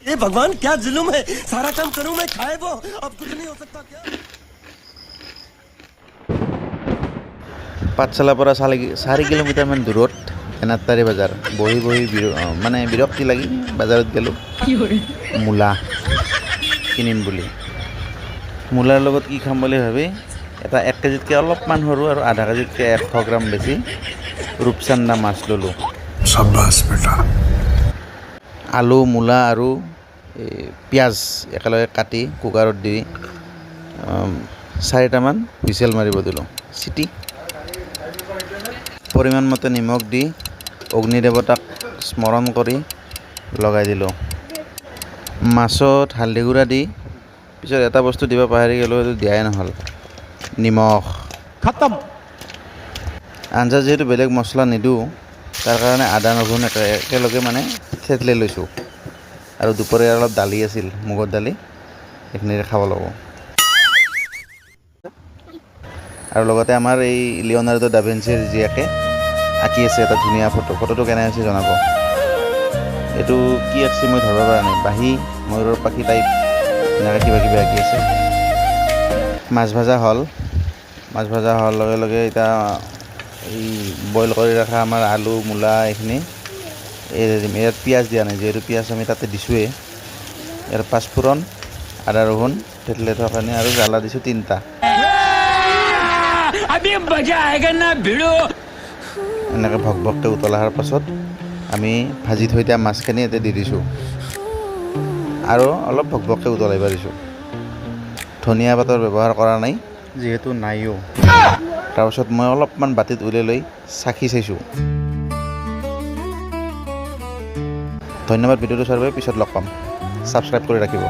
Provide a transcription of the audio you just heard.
ए भगवान क्या जुल्म है सारा काम करूं मैं खाए वो अब कुछ नहीं हो सकता क्या পাঠশালাৰ পৰা 4 কিলোমিটাৰমান দূৰত এনাত্তাৰী বজাৰ বহি মানে বিৰক্তি লাগি বজাৰত গ'লোঁ মূলা কিনিম বুলি মূলাৰ লগত কি খাম বুলি ভাবি এটা 1 কেজিতকৈ অলপমান সৰু আৰু আধা কেজিতকৈ 100 গ্ৰাম বেছি ৰূপচান্দা মাছ ল'লোঁ শাবাশ বেটা আলু মূলা আৰু পিঁয়াজ একেলগে কাটি কুকাৰত দি 4টামান হুইচেল মাৰিব দিলোঁ চিটি পৰিমাণ মতে নিমখ দি অগ্নি দেৱতাক স্মৰণ কৰি লগাই দিলোঁ মাছত হালধি গুড়া দি পিছত এটা বস্তু দিব পাহৰি গ'লোঁ সেইটো দিয়াই নহ'ল নিমখ खत्म আঞ্জা যিহেতু বেলেগ মছলা নিদিওঁ তাৰ কাৰণে আদা নহৰু একেলগে মানে থেতলাই লৈছোঁ আৰু দুপৰীয়া অলপ দালি আছিল মুগৰ দালি এইখিনিৰে খাব লাগিব আৰু লগতে আমাৰ এই লিঅ'নাৰ্ডো দা ভিঞ্চিৰ জীয়েকে আঁকি আছে এটা ধুনীয়া ফটোটো কেনে হৈছে জনাব এইটো কি আঁকিছে মই ধৰিব পৰা নাই বাঁহী ময়ূৰৰ পাখি টাইপ এনেকৈ কিবা কিবি আঁকি আছে মাছ ভাজা হ'ল লগে লগে এতিয়া এই বইল কৰি ৰখা আমাৰ আলু মূলা এইখিনি ইয়াত পিঁয়াজ দিয়া নাই যিহেতু পিঁয়াজ আমি তাতে দিছোঁৱেই ইয়াৰ পাঁচফোৰণ আদা ৰহুন থেতলাই থকাখিনি আৰু জ্বালা দিছোঁ 3টা এনেকৈ ভকভককৈ উতল অহাৰ পাছত আমি ভাজি থৈ দিয়া মাছখিনি ইয়াতে দি দিছোঁ আৰু অলপ ভকভককৈ উতলাই দিছোঁ ধনিয়া পাতৰ ব্যৱহাৰ কৰা নাই যিহেতু নাইও তাৰপিছত মই অলপমান বাতিত উলিয়াই লৈ চাখি চাইছোঁ ধন্যবাদ ভিডিঅ'টো চোৱাৰ বাবে পিছত লগ পাম ছাবস্ক্ৰাইব কৰি ৰাখিব